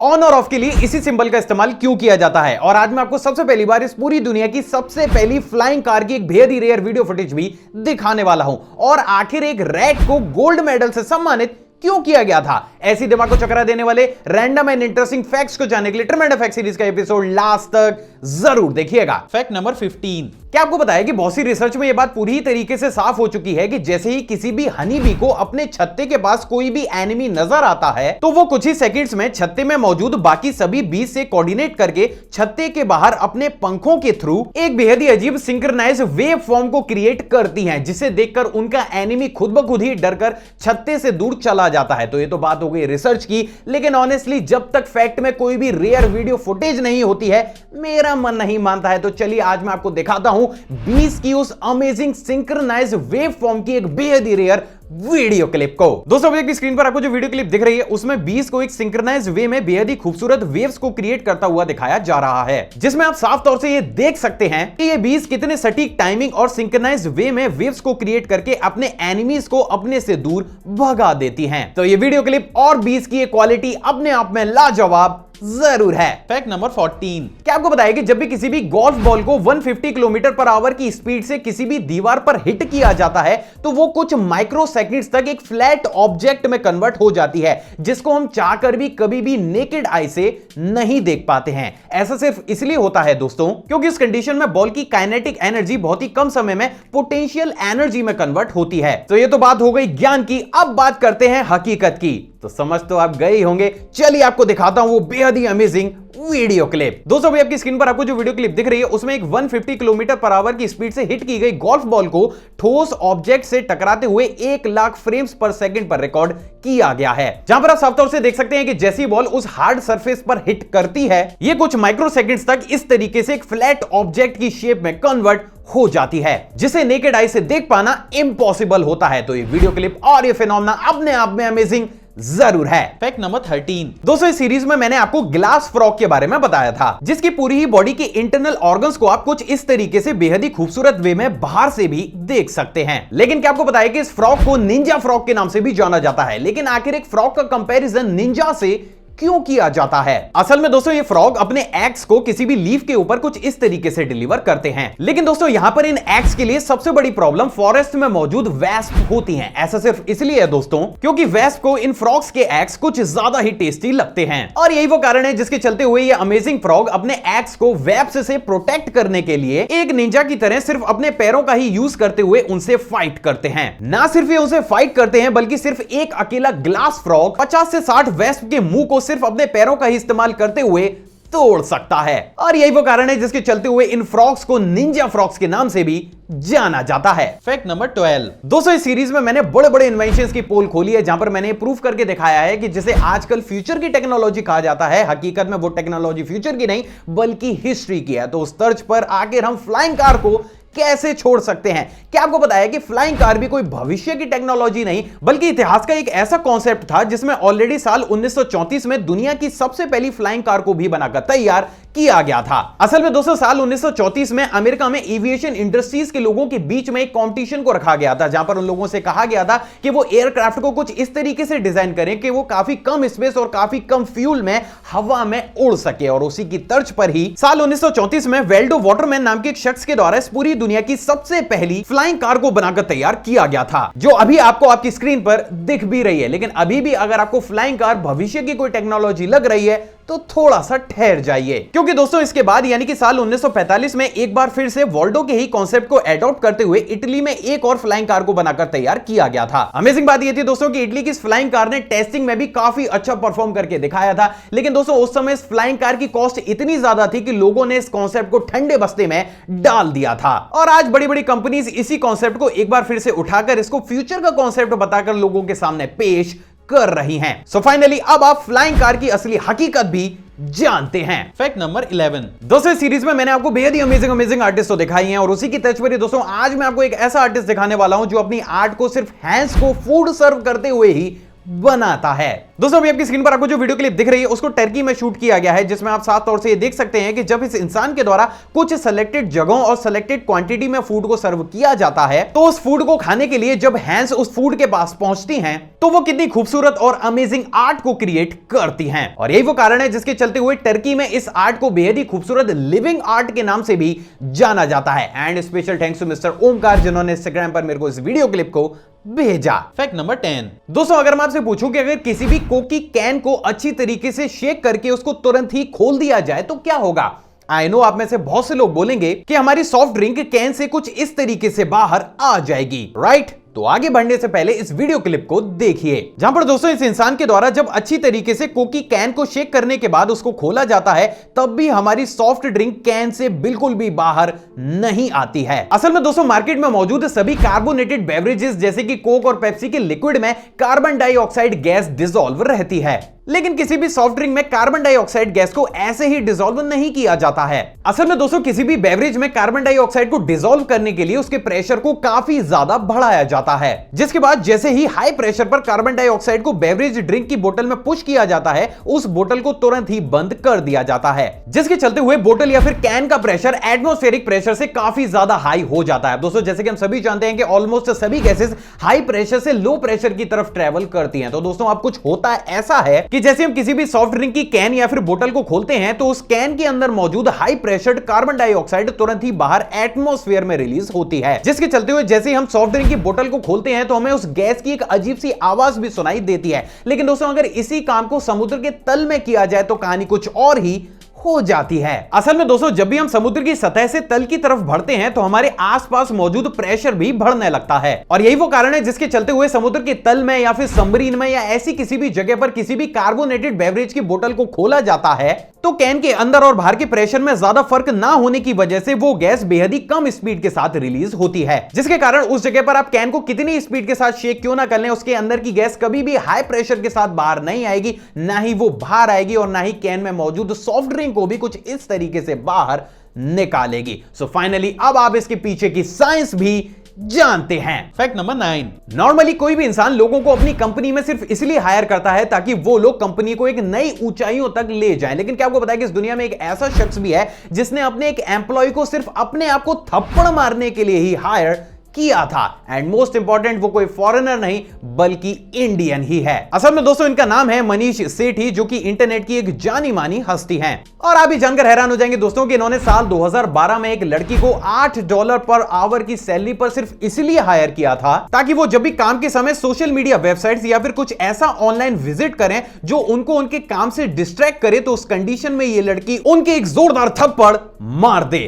On और of के लिए इसी सिंबल का इस्तेमाल क्यों किया जाता है। और आज मैं आपको सबसे पहली बार इस पूरी दुनिया की सबसे पहली फ्लाइंग कार की एक बेहद ही रेयर वीडियो फुटेज भी दिखाने वाला हूं। और आखिर एक रैट को गोल्ड मेडल से सम्मानित क्यों किया गया था। ऐसी दिमाग को चकरा देने वाले रैंडम एंड इंटरेस्टिंग फैक्ट्स को जानने के लिए ट्रेमेंडस फैक्ट सीरीज का एपिसोड लास्ट तक जरूर देखिएगा। Fact number 15। क्या आपको बताया कि बहुत सी रिसर्च में यह बात पूरी तरीके से साफ हो चुकी है कि जैसे ही किसी भी हनी बी को अपने छत्ते के पास कोई भी एनिमी नजर आता है तो वो कुछ ही सेकंड्स में छत्ते में मौजूद बाकी सभी बीज से कोऑर्डिनेट करके छत्ते के बाहर अपने पंखों के थ्रू एक बेहद ही अजीब सिंक्रोनाइज वेव फॉर्म को क्रिएट करती हैं, जिसे देखकर उनका एनिमी खुद ब खुद ही डरकर छत्ते से दूर चला जाता है। तो ये तो बात हो गई रिसर्च की, लेकिन ऑनेस्टली जब तक फैक्ट में कोई भी रेयर वीडियो फुटेज नहीं होती है मेरा मन नहीं मानता है। तो चलिए आज मैं आपको दिखाता हूं बीस की उस अमेजिंग सिंक्रोनाइज वेव फॉर्म की एक बेहद ही रेयर वीडियो क्लिप को। दोस्तों अभी स्क्रीन पर आपको जो वीडियो क्लिप दिख रही है उसमें बीस को एक सिंक्रोनाइज वे में बेहद ही खूबसूरत वेव्स को क्रिएट करता हुआ दिखाया जा रहा है, जिसमें आप साफ तौर से ये देख सकते हैं कि ये बीस कितने सटीक टाइमिंग और सिंक्रोनाइज वे में वेव्स को क्रिएट करके अपने एनिमीज को अपने से दूर भगा देती हैं। तो ये वीडियो क्लिप और बीस की क्वालिटी अपने आप में लाजवाब जरूर है। Fact number 14। क्या आपको बताया कि जब भी किसी भी गोल्फ बॉल को 150 किलोमीटर पर आवर की स्पीड से किसी भी दीवार पर हिट किया जाता है तो वो कुछ माइक्रो सेकंड्स तक एक फ्लैट ऑब्जेक्ट में कन्वर्ट हो जाती है, जिसको हम चाहकर भी कभी भी नेकेड आई से नहीं देख पाते हैं। ऐसा सिर्फ इसलिए होता है दोस्तों क्योंकि इस कंडीशन में बॉल की काइनेटिक एनर्जी बहुत ही कम समय में पोटेंशियल एनर्जी में कन्वर्ट होती है। तो ये तो बात हो गई ज्ञान की, अब बात करते हैं हकीकत की। तो समझ तो आप गए होंगे, चलिए आपको दिखाता हूं वो बेहद ही अमेजिंग वीडियो क्लिप। दोस्तों अभी आपकी स्क्रीन पर आपको जो वीडियो क्लिप दिख रही है उसमें एक 150 किलोमीटर पर आवर की स्पीड से हिट की गई गोल्फ बॉल को ठोस ऑब्जेक्ट से टकराते हुए 1 लाख फ्रेम्स पर सेकंड पर रिकॉर्ड किया गया है, जहां पर आप साफ तौर से देख सकते हैं कि जैसी बॉल उस हार्ड सरफेस पर हिट करती है ये कुछ माइक्रो सेकंड्स तक इस तरीके से एक फ्लैट ऑब्जेक्ट की शेप में कन्वर्ट हो जाती है, जिसे नेकेड आई से देख पाना इम्पॉसिबल होता है। तो ये वीडियो क्लिप और ये फिनोमेना अपने आप में अमेजिंग जरूर है। Fact number 13। दोस्तों इस सीरीज में मैंने आपको ग्लास फ्रॉग के बारे में बताया था, जिसकी पूरी ही बॉडी के इंटरनल ऑर्गन्स को आप कुछ इस तरीके से बेहद ही खूबसूरत वे में बाहर से भी देख सकते हैं। लेकिन क्या आपको बताया कि इस फ्रॉग को निंजा फ्रॉग के नाम से भी जाना जाता है। लेकिन आखिर एक फ्रॉग का कंपैरिजन निंजा से क्यों किया जाता है? असल में दोस्तों ये फ्रॉग अपने एग्स को किसी भी लीफ के ऊपर कुछ इस तरीके से डिलीवर करते हैं। लेकिन दोस्तों यहां पर इन एग्स के लिए सबसे बड़ी प्रॉब्लम फॉरेस्ट में मौजूद वेस्प होती हैं। ऐसा सिर्फ इसलिए है दोस्तों क्योंकि वेस्प को इन फ्रॉग्स के एग्स कुछ ज्यादा ही टेस्टी लगते हैं, और यही वो कारण है जिसके चलते हुए ये अमेजिंग फ्रॉग अपने एग्स को वेब्स से प्रोटेक्ट करने के लिए एक निंजा की तरह सिर्फ अपने पैरों का ही यूज करते हुए उनसे फाइट करते हैं। ना सिर्फ ये उनसे फाइट करते हैं बल्कि सिर्फ एक अकेला ग्लास फ्रॉग 50 से 60 वेस्प के मुंह को सिर्फ अपने पैरों का ही इस्तेमाल करते हुए तोड़ सकता है। और यही वो कारण है जिसके चलते हुए इन फ्रॉग्स को निंजा फ्रॉग्स के नाम से भी जाना जाता है। Fact number 12। दोस्तों इस सीरीज में मैंने बड़े बड़े इन्वेंशंस की पोल खोली है, जहां पर मैंने प्रूफ करके दिखाया है कि जिसे आजकल फ्यूचर की टेक्नोलॉजी कहा जाता है, हकीकत में वो टेक्नोलॉजी फ्यूचर की नहीं बल्कि हिस्ट्री की है। तो उस तर्ज पर आखिर हम फ्लाइंग कार को कैसे छोड़ सकते हैं? क्या आपको बताया कि फ्लाइंग कार भी कोई भविष्य की टेक्नोलॉजी नहीं बल्कि इतिहास का एक ऐसा कॉन्सेप्ट था जिसमें ऑलरेडी साल 1934 में दुनिया की सबसे पहली फ्लाइंग कार को भी बनाकर तैयार किया गया था। असल में दोस्तों साल 1934 में अमेरिका में एविएशन इंडस्ट्रीज के लोगों के बीच में एक कंपटीशन को रखा गया था, जहां पर उन लोगों से कहा गया था कि वो एयरक्राफ्ट को कुछ इस तरीके से डिजाइन करें कि वो काफी कम स्पेस और काफी कम फ्यूल में हवा में उड़ सके। और उसी की तर्ज पर ही साल 1934 में वेल्डो वाटरमैन नाम के एक शख्स के द्वारा इस पूरी दुनिया की सबसे पहली फ्लाइंग कार को बनाकर तैयार किया गया था, जो अभी आपको आपकी स्क्रीन पर दिख भी रही है। लेकिन अभी भी अगर आपको फ्लाइंग कार भविष्य की कोई टेक्नोलॉजी लग रही है तो थोड़ा सा ठहर जाइए, क्योंकि दोस्तों इसके बाद यानी कि साल 1945 में एक बार फिर से वोल्डो के ही कॉन्सेप्ट को अडॉप्ट करते हुए इटली में एक और फ्लाइंग कार को बनाकर तैयार किया गया था। अमेजिंग बात यह थी दोस्तों कि इटली की इस फ्लाइंग कार ने टेस्टिंग में भी काफी अच्छा परफॉर्म करके दिखाया था। लेकिन दोस्तों उस समय इस फ्लाइंग कार की कॉस्ट इतनी ज्यादा थी कि लोगों ने इस कॉन्सेप्ट को ठंडे बस्ते में डाल दिया था। और आज बड़ी बड़ी कंपनीज इसी कॉन्सेप्ट को एक बार फिर से उठाकर इसको फ्यूचर का कॉन्सेप्ट बताकर लोगों के सामने पेश कर रही हैं। सो फाइनली अब आप फ्लाइंग कार की असली हकीकत भी जानते हैं। Fact number 11। दोस्तों इस सीरीज में मैंने आपको बेहद ही अमेजिंग आर्टिस्ट तो दिखाई हैं, और उसी की तर्ज पर दोस्तों आज मैं आपको एक ऐसा आर्टिस्ट दिखाने वाला हूं जो अपनी आर्ट को सिर्फ हैंड्स को फूड सर्व करते हुए ही बनाता है। दोस्तों अभी आपकी स्क्रीन पर आपको जो वीडियो क्लिप दिख रही है उसको टर्की में शूट किया गया है, जिसमें आप साफ तौर से ये देख सकते हैं कि जब इस इंसान के द्वारा कुछ सिलेक्टेड जगहों और सिलेक्टेड क्वांटिटी में फूड को सर्व किया जाता है, तो उस फूड को खाने के लिए जब हैंड्स उस फूड के पास पहुंचती हैं तो वो कितनी खूबसूरत और अमेजिंग आर्ट को क्रिएट करती हैं। और यही वो कारण है जिसके चलते हुए टर्की में इस आर्ट को बेहद ही खूबसूरत लिविंग आर्ट के नाम से भी जाना जाता है। And special thanks to mister Omkar जिन्होंने इंस्टाग्राम पर मेरे को इस वीडियो क्लिप को भेजा। Fact number 10। दोस्तों अगर मैं आपसे पूछूं कि अगर किसी भी कोक की कैन को अच्छी तरीके से शेक करके उसको तुरंत ही खोल दिया जाए तो क्या होगा? आई नो आप में से बहुत से लोग बोलेंगे कि हमारी सॉफ्ट ड्रिंक कैन से कुछ इस तरीके से बाहर आ जाएगी, राइट? तो आगे बढ़ने से पहले इस वीडियो क्लिप को देखिए, जहां पर दोस्तों इस इंसान के द्वारा जब अच्छी तरीके से कोक की कैन को शेक करने के बाद उसको खोला जाता है तब भी हमारी सॉफ्ट ड्रिंक कैन से बिल्कुल भी बाहर नहीं आती है। असल में दोस्तों मार्केट में मौजूद सभी कार्बोनेटेड बेवरेजेस जैसे कि कोक और पेप्सी के लिक्विड में कार्बन डाइऑक्साइड गैस डिसॉल्व रहती है, लेकिन किसी भी सॉफ्ट ड्रिंक में कार्बन डाइऑक्साइड गैस को ऐसे ही डिसॉल्व नहीं किया जाता है। असल में दोस्तों किसी भी बेवरेज में कार्बन डाइऑक्साइड को डिसॉल्व करने के लिए उसके प्रेशर को काफी ज्यादा बढ़ाया जाता है, जिसके बाद जैसे ही हाई प्रेशर पर कार्बन डाइऑक्साइड को बेवरेज ड्रिंक की बोतल में पुश किया जाता है उस बोतल को तुरंत ही बंद कर दिया जाता है, जिसके चलते हुए बोतल या फिर कैन का प्रेशर एटमॉस्फेरिक प्रेशर से काफी ज्यादा हाई हो जाता है। दोस्तों जैसे कि हम सभी जानते हैं कि ऑलमोस्ट सभी गैसेस हाई प्रेशर से लो प्रेशर की तरफ ट्रेवल करती हैं। तो दोस्तों अब कुछ होता है ऐसा है कि जैसे हम किसी भी सॉफ्ट ड्रिंक की कैन या फिर बोतल को खोलते हैं तो उस कैन के अंदर मौजूद हाई प्रेशर्ड कार्बन डाइऑक्साइड तुरंत ही बाहर एटमॉस्फेयर में रिलीज होती है, जिसके चलते हुए जैसे ही हम सॉफ्ट ड्रिंक की बोतल को खोलते हैं तो हमें उस गैस की एक अजीब सी आवाज भी सुनाई देती है। लेकिन दोस्तों अगर इसी काम को समुद्र के तल में किया जाए तो कहानी कुछ और ही हो जाती है। असल में दोस्तों जब भी हम समुद्र की सतह से तल की तरफ बढ़ते हैं तो हमारे आसपास मौजूद प्रेशर भी बढ़ने लगता है, और यही वो कारण है जिसके चलते हुए समुद्र के तल में या फिर सबमरीन में या ऐसी किसी भी जगह पर किसी भी कार्बोनेटेड बेवरेज की बोतल को खोला जाता है तो कैन के अंदर और बाहर के प्रेशर में ज्यादा फर्क ना होने की वजह से वो गैस बेहद ही कम स्पीड के साथ रिलीज होती है, जिसके कारण उस जगह पर आप कैन को कितनी स्पीड के साथ शेक क्यों ना कर लें उसके अंदर की गैस कभी भी हाई प्रेशर के साथ बाहर नहीं आएगी, ना ही वो बाहर आएगी और ना ही कैन में मौजूद सॉफ्ट ड्रिंक को भी कुछ इस तरीके से बाहर निकालेगी। सो फाइनली अब आप इसके पीछे की साइंस भी जानते हैं। Fact number 9। नॉर्मली कोई भी इंसान लोगों को अपनी कंपनी में सिर्फ इसलिए हायर करता है ताकि वो लोग कंपनी को एक नई ऊंचाइयों तक ले जाएं, लेकिन क्या आपको पता है कि इस दुनिया में एक ऐसा शख्स भी है जिसने अपने एक एम्प्लॉय को सिर्फ अपने आप को थप्पड़ मारने के लिए ही हायर किया था। एंड मोस्ट इंपॉर्टेंट वो कोई फॉरेनर नहीं बल्कि इंडियन ही है। असल में दोस्तों इनका नाम है मनीष सेठी, जो कि इंटरनेट की एक जानी मानी हस्ती हैं। और आप भी जानकर हैरान हो जाएंगे दोस्तों कि इन्होंने साल 2012 में एक लड़की को $8 पर आवर की सैलरी पर सिर्फ इसलिए हायर किया था ताकि वो जब भी काम के समय सोशल मीडिया वेबसाइट्स या फिर कुछ ऐसा ऑनलाइन विजिट करें जो उनको उनके काम से डिस्ट्रैक्ट करे, तो उस कंडीशन में ये लड़की उनके एक जोरदार थप्पड़ मार दे।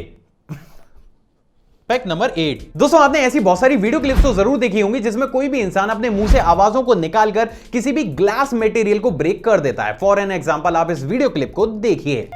Fact number 8। दोस्तों आपने ऐसी बहुत सारी वीडियो क्लिप्स तो जरूर देखी होंगी जिसमें कोई भी इंसान अपने मुंह से आवाजों को निकालकर किसी भी ग्लास मटेरियल को ब्रेक कर देता है। फॉर एन एग्जांपल आप इस वीडियो क्लिप को देखिए।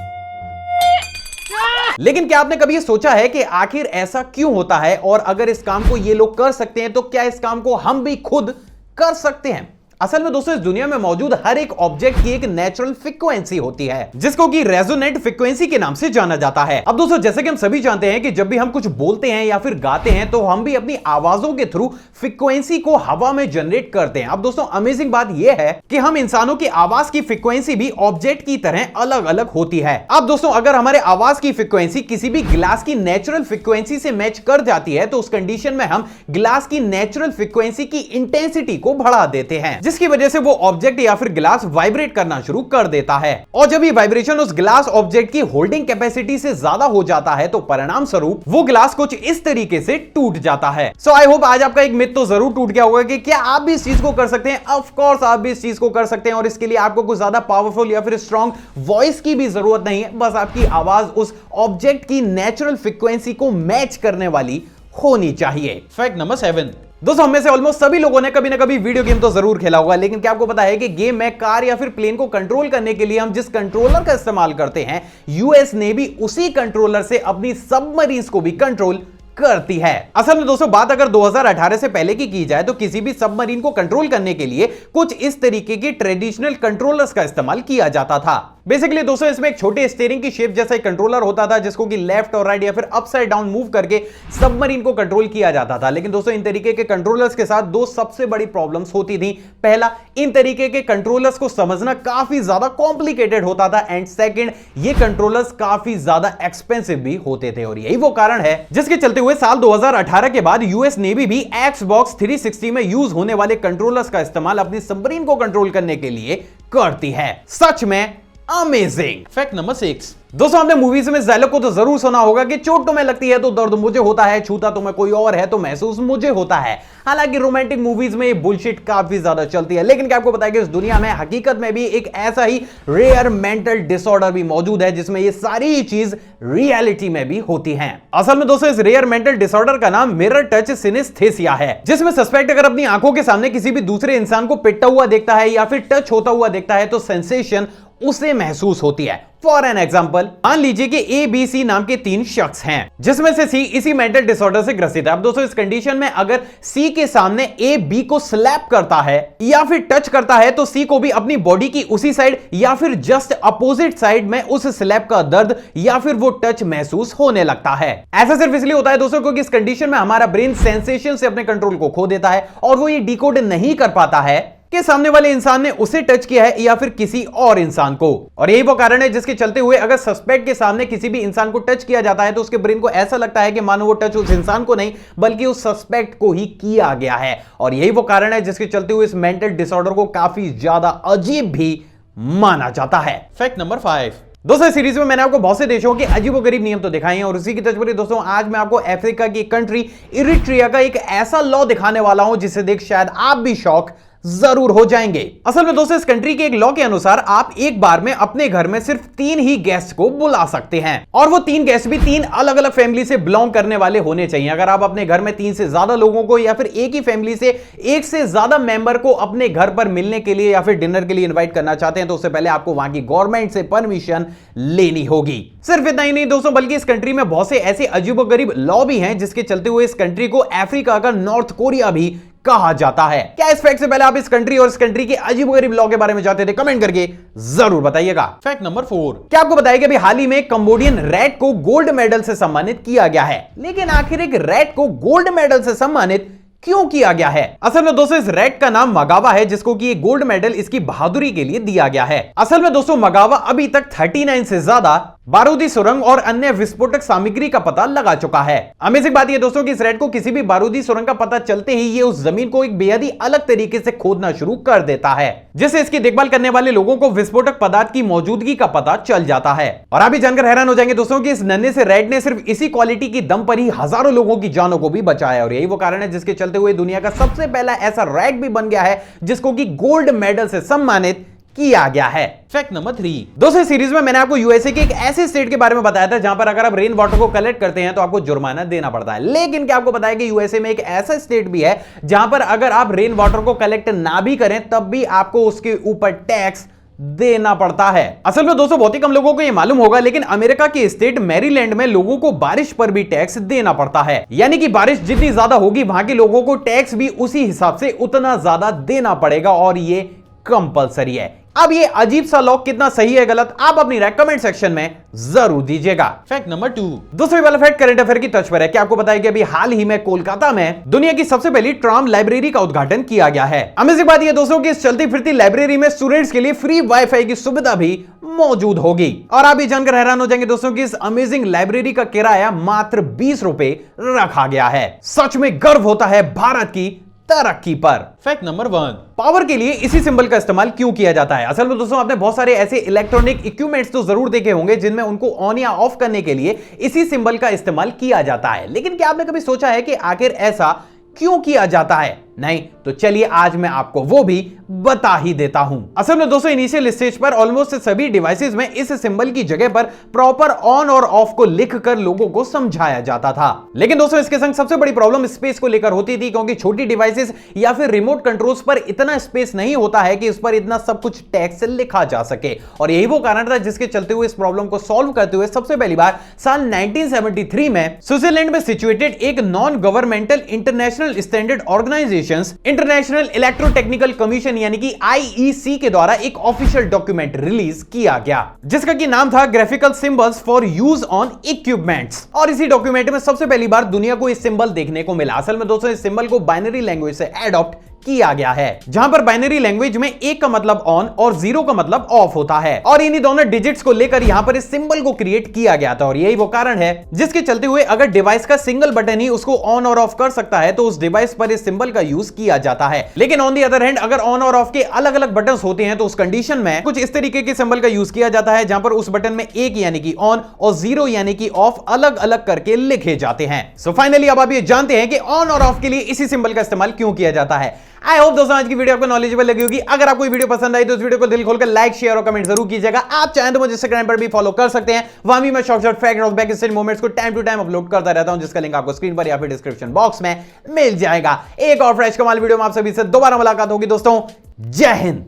लेकिन क्या आपने कभी ये सोचा है कि आखिर ऐसा क्यों होता है, और अगर इस काम को ये लोग कर सकते हैं तो क्या इस काम को हम भी खुद कर सकते हैं? असल में दोस्तों इस दुनिया में मौजूद हर एक ऑब्जेक्ट की एक नेचुरल फ्रीक्वेंसी होती है जिसको कि रेजोनेंट फ्रीक्वेंसी के नाम से जाना जाता है। अब दोस्तों जैसे कि हम सभी जानते हैं कि जब भी हम कुछ बोलते हैं या फिर गाते हैं तो हम भी अपनी आवाजों के थ्रू फ्रीक्वेंसी को हवा में जनरेट करते हैं। अब दोस्तों अमेजिंग बात यह है कि हम इंसानों की आवाज की फ्रीक्वेंसी भी ऑब्जेक्ट की तरह अलग अलग होती है। अब दोस्तों अगर हमारे आवाज की फ्रीक्वेंसी किसी भी ग्लास की नेचुरल फ्रीक्वेंसी से मैच कर जाती है तो उस कंडीशन में हम ग्लास की नेचुरल फ्रीक्वेंसी की इंटेंसिटी को बढ़ा देते हैं, जिसकी वजह से वो ऑब्जेक्ट या फिर ग्लास वाइब्रेट करना शुरू कर देता है। और जब ये वाइब्रेशन उस ग्लास ऑब्जेक्ट की होल्डिंग कैपेसिटी से ज्यादा हो जाता है तो परिणाम स्वरूप वो ग्लास कुछ इस तरीके से टूट जाता है। सो आई होप आज आपका एक मिथ तो जरूर टूट गया होगा कि क्या आप भी इस चीज को कर सकते हैं। ऑफ कोर्स आप भी इस चीज को कर सकते हैं, और इसके लिए आपको कुछ ज्यादा पावरफुल या फिर स्ट्रॉन्ग वॉइस की भी जरूरत नहीं है। बस आपकी आवाज उस ऑब्जेक्ट की नेचुरल फ्रीक्वेंसी को मैच करने वाली होनी चाहिए। Fact number 7। दोस्तों हम में से ऑलमोस्ट सभी लोगों ने कभी ना कभी वीडियो गेम तो जरूर खेला होगा, लेकिन क्या आपको पता है कि गेम में कार या फिर प्लेन को कंट्रोल करने के लिए हम जिस कंट्रोलर का इस्तेमाल करते हैं यूएस नेवी उसी कंट्रोलर से अपनी सबमरीन्स को भी कंट्रोल करती है। असल में दोस्तों बात अगर 2018 से पहले की जाए तो किसी भी सबमरीन को कंट्रोल करने के लिए कुछ इस तरीके के ट्रेडिशनल कंट्रोलर्स का इस्तेमाल किया जाता था। बेसिकली दोस्तों इसमें एक छोटे स्टीयरिंग की शेप जैसा एक कंट्रोलर होता था जिसको कि लेफ्ट और राइट या फिर अपसाइड डाउन मूव करके सबमरीन को कंट्रोल किया जाता था। लेकिन दोस्तों इन तरीके के कंट्रोलर्स के साथ दो सबसे बड़ी प्रॉब्लम्स होती थी। पहला, इन तरीके के कंट्रोलर्स को समझना काफी ज्यादा कॉम्प्लिकेटेड होता था एंड सेकंड, ये कंट्रोलर्स काफी ज्यादा एक्सपेंसिव भी होते थे और यही वो कारण है जिसके चलते हुए साल 2018 के बाद यूएस नेवी भी Xbox 360 में यूज होने वाले कंट्रोलर्स का इस्तेमाल अपनी सबमरीन को कंट्रोल करने के लिए करती है। सच में अमेजिंग। Fact number 6। दोस्तों आपने मूवीज में इस डायलॉग को तो जरूर सुना होगा कि चोट तुम्हें लगती है तो दर्द मुझे होता है, छूता तुम्हें कोई और है तो महसूस मुझे होता है। हालांकि रोमांटिक मूवीज में ये बुलशिट काफी ज्यादा चलती है, लेकिन क्या आपको पता है कि इस दुनिया में हकीकत में भी एक ऐसा ही रेयर मेंटल डिसऑर्डर भी मौजूद है जिसमें ये सारी चीज रियलिटी में भी होती है। असल में दोस्तों इस रेयर मेंटल डिसऑर्डर का नाम मिरर टच सिनेस्थेसिया है, जिसमें सस्पेक्ट अगर अपनी आंखों के सामने किसी भी दूसरे इंसान को पिटता हुआ देखता है या फिर टच होता हुआ देखता है तो सेंसेशन उसे महसूस होती है। फॉर एन एग्जाम्पल, मान लीजिए कि ABC नाम के 3 शख्स हैं जिसमें से C इसी मेंटल डिसऑर्डर से ग्रसित है। अब दोस्तों इस कंडीशन में अगर C के सामने A B को स्लैप करता है या फिर टच करता है तो C को भी अपनी बॉडी की उसी साइड या फिर जस्ट अपोजिट साइड में उस स्लैप का दर्द या फिर वो टच महसूस होने लगता है। ऐसा सिर्फ इसलिए होता है दोस्तों क्योंकि इस कंडीशन में हमारा ब्रेन सेंसेशन से अपने कंट्रोल को खो देता है और वो ये डिकोड नहीं कर पाता है कि सामने वाले इंसान ने उसे टच किया है या फिर किसी और इंसान को। और यही वो कारण है जिसके चलते हुए अगर सस्पेक्ट के सामने किसी भी इंसान को टच किया जाता है तो उसके ब्रेन को ऐसा लगता है कि मानो वो टच उस इंसान को नहीं बल्कि उस सस्पेक्ट को ही किया गया है। और यही वो कारण है जिसके चलते हुए इस मेंटल डिसऑर्डर को काफी ज्यादा अजीब भी माना जाता है। Fact number 5। दोस्तों इस सीरीज में मैंने आपको बहुत से देशों के अजीबोगरीब नियम तो दिखाए हैं और उसी की तर्ज पर दोस्तों आज मैं आपको अफ्रीका की कंट्री इरिट्रिया का एक ऐसा लॉ दिखाने वाला हूं जिसे देख शायद आप भी शॉक जरूर हो जाएंगे। असल में दोस्तों इस कंट्री के एक लॉ के अनुसार आप एक बार में अपने घर में सिर्फ 3 ही गेस्ट को बुला सकते हैं और वो 3 गेस्ट भी 3 अलग अलग फैमिली से बिलोंग करने वाले होने चाहिए। अगर आप अपने घर में 3 से ज्यादा लोगों को या फिर एक ही फैमिली से 1 से ज्यादा मेंबर को अपने घर पर मिलने के लिए या फिर डिनर के लिए इन्वाइट करना चाहते हैं तो उससे पहले आपको वहां की गवर्नमेंट से परमिशन लेनी होगी। सिर्फ इतना ही नहीं दोस्तों बल्कि इस कंट्री में बहुत से ऐसे अजीबोगरीब लॉ भी हैं जिसके चलते हुए इस कंट्री को अफ्रीका का नॉर्थ कोरिया भी कहा जाता है। क्या इस फैक्ट से पहले आप इस कंट्री और इस कंट्री के अजीबोगरीब लॉ के बारे में जानते थे? कमेंट करके जरूर बताइएगा। Fact number 4। क्या आपको बताया कि अभी हाल ही में कंबोडियन रैट को गोल्ड मेडल से सम्मानित किया गया है, लेकिन आखिर एक रैट को गोल्ड मेडल से सम्मानित क्यों किया गया है? असल में दोस्तों इस रैट का नाम मगावा है जिसको कि ये गोल्ड मेडल इसकी बहादुरी के लिए दिया गया है। असल में दोस्तों मगावा अभी तक 39 से ज्यादा बारूदी सुरंग और अन्य विस्फोटक सामग्री का पता लगा चुका है। अमेजिंग बात यह दोस्तों कि इस रैट को किसी भी बारूदी सुरंग का पता चलते ही ये उस जमीन को एक बेहद ही अलग तरीके से खोदना शुरू कर देता है जिससे इसकी देखभाल करने वाले लोगों को विस्फोटक पदार्थ की मौजूदगी का पता चल जाता है। और आप भी जानकर हैरान हो जाएंगे दोस्तों कि इस नन्हे से रैट ने सिर्फ इसी क्वालिटी की दम पर ही हजारों लोगों की जानों को भी बचाया और यही वो कारण है जिसके चलते हुए दुनिया का सबसे पहला ऐसा रैट भी बन गया है जिसको कि गोल्ड मेडल से सम्मानित किया गया है। Fact number 3। दोस्तों इस सीरीज में मैंने आपको यूएसए के एक ऐसे स्टेट के बारे में बताया था जहां पर अगर आप रेन वाटर को कलेक्ट करते हैं तो आपको जुर्माना देना पड़ता है। लेकिन क्या आपको पता है कि यूएसए में एक ऐसा स्टेट भी है जहां पर अगर आप रेन वाटर को कलेक्ट ना भी करें तब भी आपको उसके ऊपर टैक्स देना पड़ता है। असल में दोस्तों बहुत ही कम लोगों को यह मालूम होगा लेकिन अमेरिका के स्टेट मैरीलैंड में लोगों को बारिश पर भी टैक्स देना पड़ता है, यानी कि बारिश जितनी ज्यादा होगी वहां के लोगों को टैक्स भी उसी हिसाब से उतना ज्यादा देना पड़ेगा और ये कंपलसरी है। अब ये अजीब सा लॉ कितना सही है गलत आप अपनी राय कमेंट सेक्शन में जरूर दीजिएगा। Fact number 2। दूसरी वाला फैक्ट करंट अफेयर की टच पर है। क्या आपको पता है कि अभी हाल ही में कोलकाता में दुनिया की सबसे पहली ट्राम लाइब्रेरी का उद्घाटन किया गया है। अमेजिंग बात यह दोस्तों कि इस चलती फिरती लाइब्रेरी में स्टूडेंट्स के लिए फ्री वाईफाई की सुविधा भी मौजूद होगी। और आप भी जानकर हैरान हो जाएंगे दोस्तों कि इस अमेजिंग लाइब्रेरी का किराया मात्र 20 रुपए रखा गया है। सच में गर्व होता है भारत की तरक्की पर। Fact number 1। पावर के लिए इसी सिंबल का इस्तेमाल क्यों किया जाता है? असल में दोस्तों आपने बहुत सारे ऐसे इलेक्ट्रॉनिक इक्विपमेंट्स तो जरूर देखे होंगे जिनमें उनको ऑन या ऑफ करने के लिए इसी सिंबल का इस्तेमाल किया जाता है, लेकिन क्या आपने कभी सोचा है कि आखिर ऐसा क्यों किया जाता है? नहीं तो चलिए आज मैं आपको वो भी बता ही देता हूं। असल में दोस्तों इनिशियल स्टेज पर ऑलमोस्ट सभी डिवाइसेस में इस सिंबल की जगह पर प्रॉपर ऑन और ऑफ को लिखकर लोगों को समझाया जाता था, लेकिन दोस्तों इसके संग सबसे बड़ी प्रॉब्लम स्पेस को लेकर होती थी क्योंकि छोटी डिवाइसेस या फिर रिमोट कंट्रोल्स पर इतना स्पेस नहीं होता है कि उस पर इतना सब कुछ टेक्स्ट से लिखा जा सके। और यही वो कारण था जिसके चलते हुए इस प्रॉब्लम को सॉल्व करते हुए सबसे पहली बार साल 1973 में स्विट्जरलैंड में सिचुएटेड एक non governmental international standard organisation communications international electrotechnical commission यानी कि IEC के द्वारा एक ऑफिशियल डॉक्यूमेंट रिलीज किया गया, जिसका की नाम था graphical symbols for use on equipments. और इसी डॉक्यूमेंट में सबसे पहली बार दुनिया को इस सिंबल देखने को मिला। असल में दोस्तों इस सिंबल को बाइनरी लैंग्वेज से एडॉप्ट किया गया है, जहां पर बाइनरी लैंग्वेज में 1 का मतलब ऑन और 0 का मतलब ऑफ होता है, और इन्हीं दोनों डिजिट्स को लेकर यहां पर इस सिंबल को क्रिएट किया गया था। और यही वो कारण है जिसके चलते हुए अगर डिवाइस का सिंगल बटन ही उसको ऑन और ऑफ कर सकता है तो उस डिवाइस पर इस सिंबल का यूज किया जाता है। लेकिन ऑन दी अदर हैंड अगर ऑन और ऑफ के अलग अलग बटन होते हैं तो उस कंडीशन में कुछ इस तरीके के सिंबल का यूज किया जाता है, जहां पर उस बटन में 1 यानी कि ऑन और 0 यानी कि ऑफ अलग अलग करके लिखे जाते हैं। सो फाइनली अब आप ये जानते हैं कि ऑन और ऑफ के लिए इसी सिंबल का इस्तेमाल क्यों किया जाता है। आई होप दोस्तों आज की वीडियो आपको नॉलेजेबल लगी होगी। अगर आपको वीडियो पसंद आई तो इस वीडियो को दिल खोलकर लाइक शेयर और कमेंट जरूर कीजिएगा। आप चाहें तो मुझे इंस्टाग्राम पर भी फॉलो कर सकते हैं, वहां भी मैं शॉर्ट फैक्ट और बैक स्टेज मोमेंट्स को टाइम टू टाइम अपलोड करता रहता हूं, जिसका लिंक आपको स्क्रीन पर या फिर डिस्क्रिप्शन बॉक्स में मिल जाएगा। एक और फ्रेश कमाल वीडियो में आप सभी से दोबारा मुलाकात होगी दोस्तों। जय हिंद।